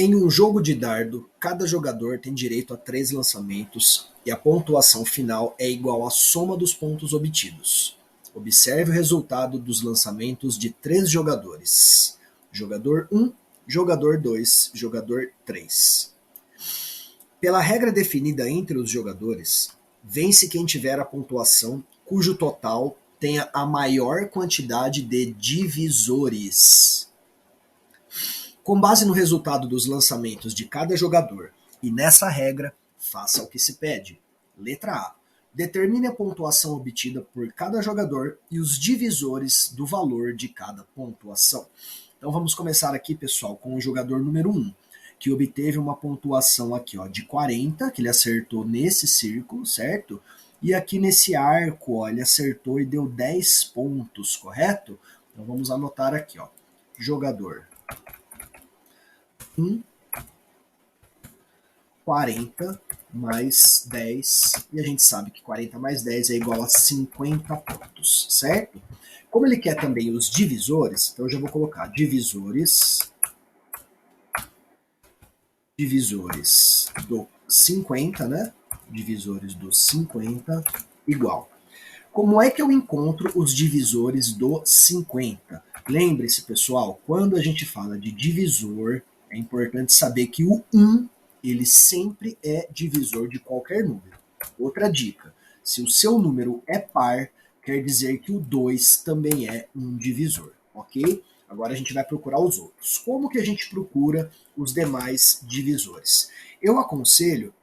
Em um jogo de dardo, cada jogador tem direito a 3 lançamentos e a pontuação final é igual à soma dos pontos obtidos. Observe o resultado dos lançamentos de 3 jogadores. Jogador 1, jogador 2, jogador 3. Pela regra definida entre os jogadores, vence quem tiver a pontuação cujo total tenha a maior quantidade de divisores. Com base no resultado dos lançamentos de cada jogador e nessa regra, faça o que se pede. Letra A. Determine a pontuação obtida por cada jogador e os divisores do valor de cada pontuação. Então vamos começar aqui, pessoal, com o jogador número 1, que obteve uma pontuação aqui, ó, de 40, que ele acertou nesse círculo, certo? E aqui nesse arco, ó, ele acertou e deu 10 pontos, correto? Então vamos anotar aqui, ó. Jogador 1, 40 mais 10, e a gente sabe que 40 mais 10 é igual a 50 pontos, certo? Como ele quer também os divisores, então eu já vou colocar divisores do 50, né? Divisores do 50 igual. Como é que eu encontro os divisores do 50? Lembre-se, pessoal, quando a gente fala de divisor, é importante saber que o 1 ele sempre é divisor de qualquer número. Outra dica, se o seu número é par, quer dizer que o 2 também é um divisor, ok? Agora a gente vai procurar os outros. Como que a gente procura os demais divisores? Eu aconselho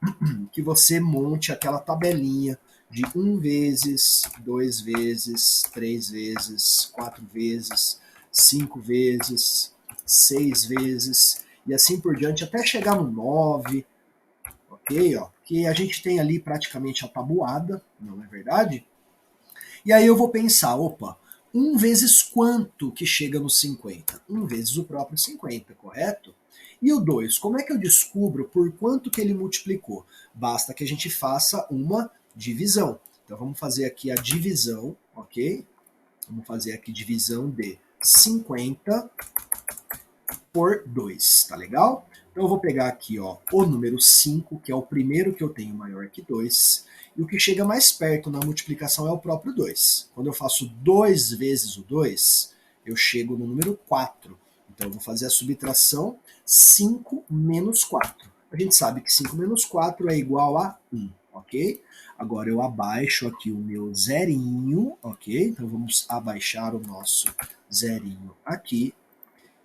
que você monte aquela tabelinha de 1 vezes, 2 vezes, 3 vezes, 4 vezes, 5 vezes, 6 vezes, e assim por diante, até chegar no 9, ok? Ó, que a gente tem ali praticamente a tabuada, não é verdade? E aí eu vou pensar, opa, 1 vezes quanto que chega no 50? 1 vezes o próprio 50, correto? E o 2, como é que eu descubro por quanto que ele multiplicou? Basta que a gente faça uma divisão. Então vamos fazer aqui a divisão, ok? Vamos fazer aqui divisão de 50 por 2, tá legal? Então eu vou pegar aqui, ó, o número 5, que é o primeiro que eu tenho maior que 2, e o que chega mais perto na multiplicação é o próprio 2. Quando eu faço 2 vezes o 2, eu chego no número 4. Então eu vou fazer a subtração 5 menos 4. A gente sabe que 5 menos 4 é igual a 1, ok? Agora eu abaixo aqui o meu zerinho, ok? Então vamos abaixar o nosso zerinho aqui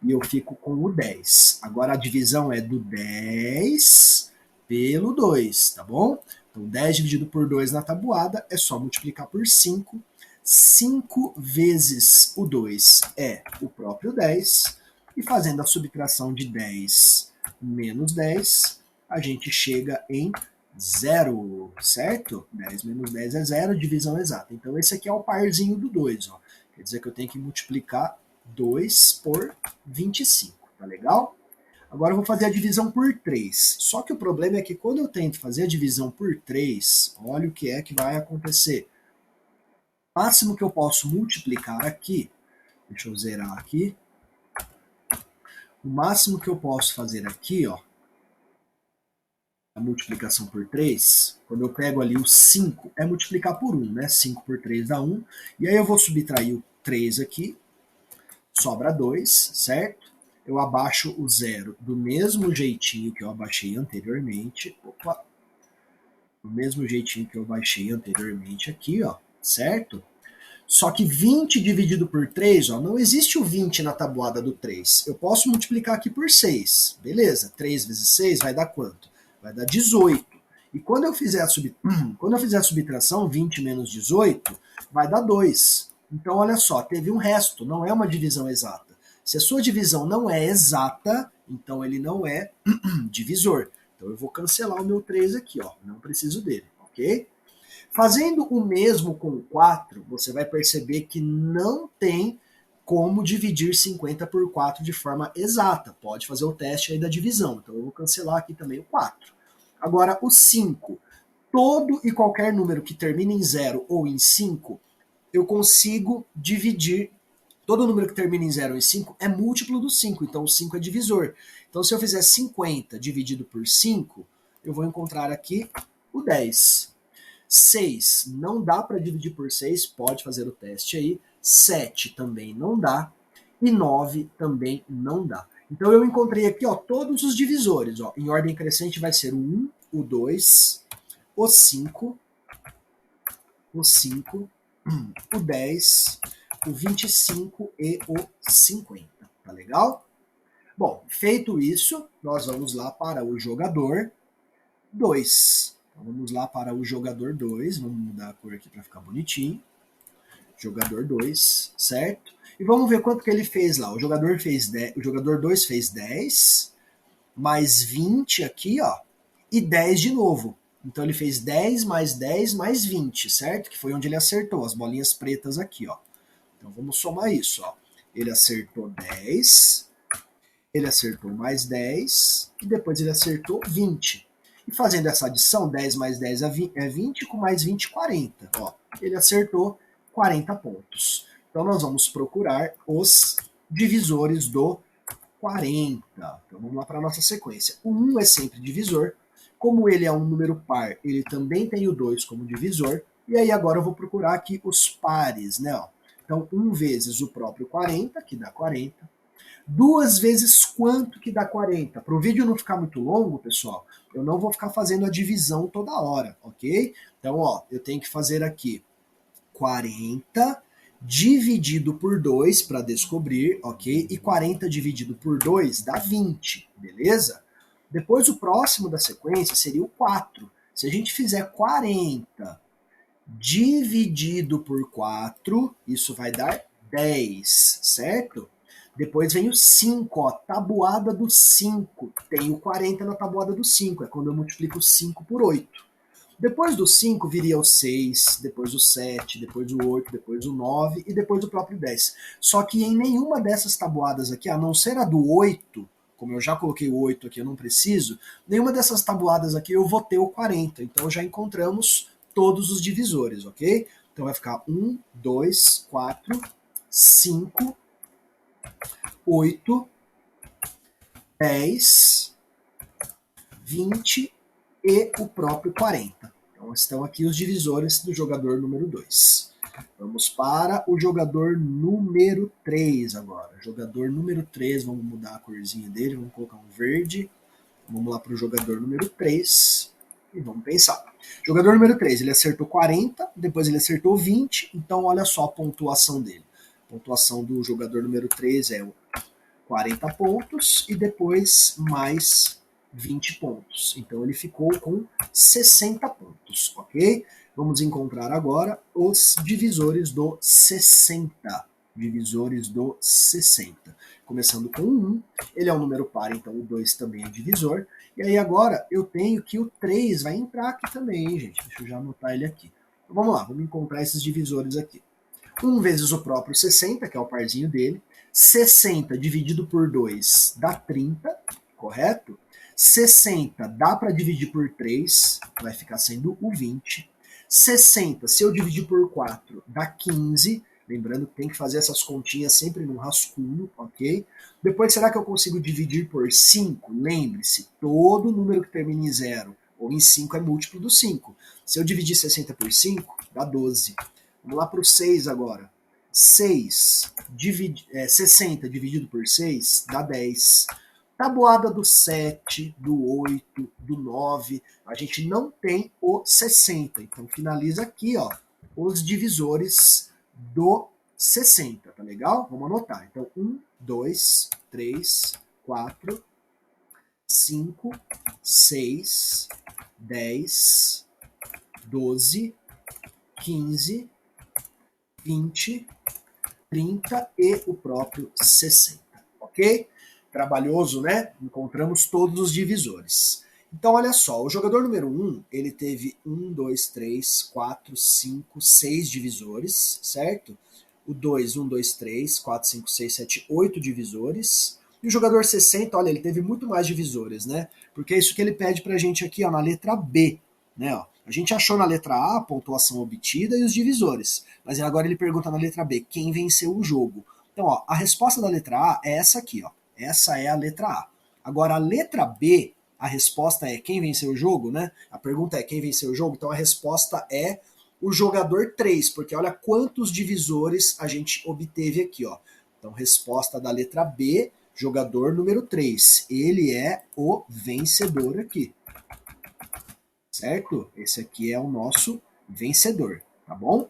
e eu fico com o 10. Agora a divisão é do 10 pelo 2, tá bom? Então 10 dividido por 2 na tabuada é só multiplicar por 5. 5 vezes o 2 é o próprio 10. E fazendo a subtração de 10 menos 10, a gente chega em 0, certo? 10 menos 10 é 0, divisão exata. Então esse aqui é o parzinho do 2, ó. Quer dizer que eu tenho que multiplicar 2 por 25, tá legal? Agora eu vou fazer a divisão por 3. Só que o problema é que quando eu tento fazer a divisão por 3, olha o que é que vai acontecer. O máximo que eu posso multiplicar aqui, deixa eu zerar aqui, o máximo que eu posso fazer aqui, ó, a multiplicação por 3, quando eu pego ali o 5, é multiplicar por 1, né? 5 por 3 dá 1, e aí eu vou subtrair o 3 aqui, sobra 2, certo? Eu abaixo o 0 do mesmo jeitinho que eu abaixei anteriormente. Opa! Do mesmo jeitinho que eu baixei anteriormente aqui, ó, certo? Só que 20 dividido por 3, ó, não existe o 20 na tabuada do 3. Eu posso multiplicar aqui por 6. Beleza, 3 vezes 6 vai dar quanto? Vai dar 18. E quando eu fizer a subtração, 20 menos 18, vai dar 2. Então, olha só, teve um resto, não é uma divisão exata. Se a sua divisão não é exata, então ele não é divisor. Então eu vou cancelar o meu 3 aqui, ó, não preciso dele, ok? Fazendo o mesmo com o 4, você vai perceber que não tem como dividir 50 por 4 de forma exata. Pode fazer o teste aí da divisão. Então eu vou cancelar aqui também o 4. Agora o 5. Todo e qualquer número que termine em 0 ou em 5, eu consigo dividir todo número que termina em 0 e 5 é múltiplo do 5, então o 5 é divisor. Então se eu fizer 50 dividido por 5, eu vou encontrar aqui o 10. 6 não dá para dividir por 6, pode fazer o teste aí. 7 também não dá. E 9 também não dá. Então eu encontrei aqui, ó, todos os divisores. Ó, em ordem crescente vai ser o 1, o 2, o 5, o 5, o 10, o 25 e o 50. Tá legal? Bom, feito isso, nós vamos lá para o jogador 2. Então, vamos lá para o jogador 2. Vamos mudar a cor aqui para ficar bonitinho. Jogador 2, certo? E vamos ver quanto que ele fez lá. O jogador 2 fez 10, mais 20 aqui, ó, e 10 de novo. Então ele fez 10 mais 20, certo? Que foi onde ele acertou, as bolinhas pretas aqui, ó. Então vamos somar isso, ó. Ele acertou 10, ele acertou mais 10, e depois ele acertou 20. E fazendo essa adição, 10 mais 10 é 20, com mais 20, 40. Ó, ele acertou 40 pontos. Então nós vamos procurar os divisores do 40. Então vamos lá para a nossa sequência. O 1 é sempre divisor. Como ele é um número par, ele também tem o 2 como divisor. E aí agora eu vou procurar aqui os pares, né? Ó. Então 1 vezes o próprio 40, que dá 40. 2 vezes quanto que dá 40? Para o vídeo não ficar muito longo, pessoal, eu não vou ficar fazendo a divisão toda hora, ok? Então, ó, eu tenho que fazer aqui 40 dividido por 2 para descobrir, ok? E 40 dividido por 2 dá 20, beleza? Depois o próximo da sequência seria o 4. Se a gente fizer 40 dividido por 4, isso vai dar 10, certo? Depois vem o 5, ó, tabuada do 5. Tem o 40 na tabuada do 5, é quando eu multiplico 5 por 8. Depois do 5 viria o 6, depois o 7, depois o 8, depois o 9 e depois o próprio 10. Só que em nenhuma dessas tabuadas aqui, a não ser a do 8, como eu já coloquei o 8 aqui, eu não preciso, nenhuma dessas tabuadas aqui eu vou ter o 40. Então já encontramos todos os divisores, ok? Então vai ficar 1, 2, 4, 5, 8, 10, 20 e o próprio 40. Então estão aqui os divisores do jogador número 2. Vamos para o jogador número 3 agora. Jogador número 3, vamos mudar a corzinha dele, vamos colocar um verde. Vamos lá para o jogador número 3 e vamos pensar. Jogador número 3, ele acertou 40, depois ele acertou 20, então olha só a pontuação dele. A pontuação do jogador número 3 é 40 pontos e depois mais 20 pontos. Então ele ficou com 60 pontos, ok? Vamos encontrar agora os divisores do 60. Divisores do 60. Começando com o 1, ele é um número par, então o 2 também é divisor. E aí agora eu tenho que o 3 vai entrar aqui também, hein, gente? Deixa eu já anotar ele aqui. Então, vamos lá, vamos encontrar esses divisores aqui. 1 vezes o próprio 60, que é o parzinho dele. 60 dividido por 2 dá 30, correto? 60 dá para dividir por 3, vai ficar sendo o 20. 60, se eu dividir por 4, dá 15. Lembrando que tem que fazer essas continhas sempre no rascunho, ok? Depois, será que eu consigo dividir por 5? Lembre-se, todo número que termina em 0 ou em 5 é múltiplo do 5. Se eu dividir 60 por 5, dá 12. Vamos lá para o 6 agora. 60 dividido por 6 dá 10. Tabuada do 7, do 8, do 9, a gente não tem o 60. Então finaliza aqui, ó, os divisores do 60, tá legal? Vamos anotar. Então 1, 2, 3, 4, 5, 6, 10, 12, 15, 20, 30 e o próprio 60, ok? Trabalhoso, né? Encontramos todos os divisores. Então, olha só, o jogador número 1, ele teve 1, 2, 3, 4, 5, 6 divisores, certo? O 2, 1, 2, 3, 4, 5, 6, 7, 8 divisores. E o jogador 60, olha, ele teve muito mais divisores, né? Porque é isso que ele pede pra gente aqui, ó, na letra B, né? Ó. A gente achou na letra A a pontuação obtida e os divisores, mas agora ele pergunta na letra B quem venceu o jogo. Então, ó, a resposta da letra A é essa aqui, ó. Essa é a letra A. Agora, a letra B, a resposta é quem venceu o jogo, né? A pergunta é quem venceu o jogo, então a resposta é o jogador 3, porque olha quantos divisores a gente obteve aqui, ó. Então, resposta da letra B, jogador número 3. Ele é o vencedor aqui. Certo? Esse aqui é o nosso vencedor, tá bom?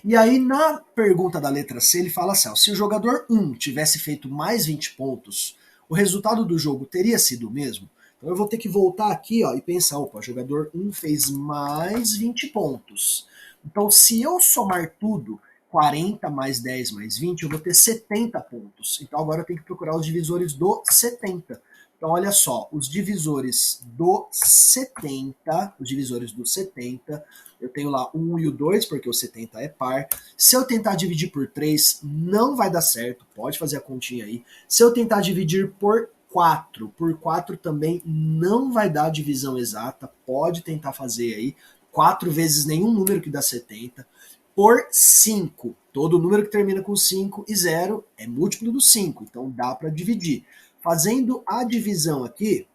E aí, na pergunta da letra C, ele fala assim: ó, se o jogador 1 tivesse feito mais 20 pontos, o resultado do jogo teria sido o mesmo? Então eu vou ter que voltar aqui, ó, e pensar: opa, o jogador 1 fez mais 20 pontos. Então, se eu somar tudo, 40 mais 10 mais 20, eu vou ter 70 pontos. Então agora eu tenho que procurar os divisores do 70. Então, olha só, os divisores do 70, eu tenho lá o 1 e o 2, porque o 70 é par. Se eu tentar dividir por 3, não vai dar certo, pode fazer a continha aí. Se eu tentar dividir por 4 também não vai dar divisão exata, pode tentar fazer aí. 4 vezes nenhum número que dá 70. Por 5, todo número que termina com 5 e 0 é múltiplo do 5, então dá para dividir. Fazendo a divisão aqui,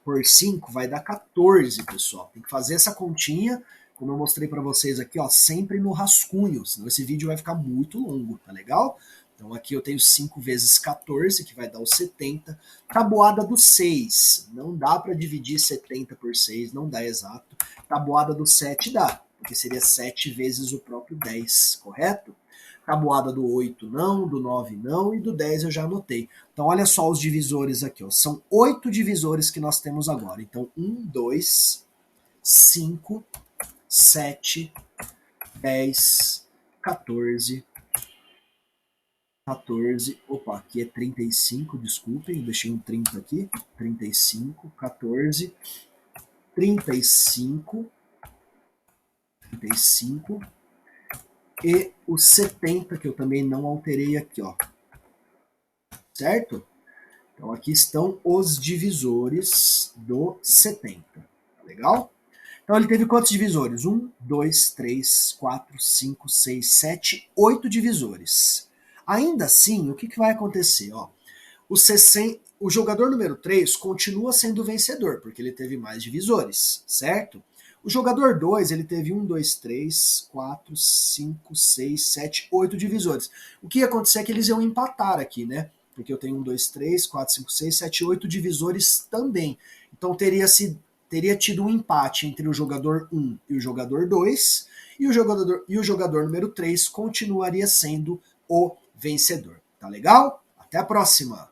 por 5 vai dar 14, pessoal. Tem que fazer essa continha, como eu mostrei para vocês aqui, ó, sempre no rascunho, senão esse vídeo vai ficar muito longo, tá legal? Então aqui eu tenho 5 vezes 14, que vai dar os 70. Tabuada do 6, não dá para dividir 70 por 6, não dá exato. Tabuada do 7 dá, porque seria 7 vezes o próprio 10, correto? Tabuada do 8 não, do 9 não e do 10 eu já anotei. Então olha só os divisores aqui, ó. São 8 divisores que nós temos agora. Então 1, 2, 5, 7, 10, 14, opa, aqui é 35, desculpem, eu deixei um 30 aqui. 35, 14, 35, e o 70, que eu também não alterei aqui, ó. Certo? Então aqui estão os divisores do 70. Tá legal? Então ele teve quantos divisores? 1, 2, 3, 4, 5, 6, 7, 8 divisores. Ainda assim, o que vai acontecer? Ó, o jogador número 3 continua sendo o vencedor, porque ele teve mais divisores, certo? O jogador 2, ele teve 1, 2, 3, 4, 5, 6, 7, 8 divisores. O que ia acontecer é que eles iam empatar aqui, né? Porque eu tenho 1, 2, 3, 4, 5, 6, 7, 8 divisores também. Então teria tido um empate entre o jogador 1 e o jogador 2, e o jogador número 3 continuaria sendo o vencedor. Tá legal? Até a próxima!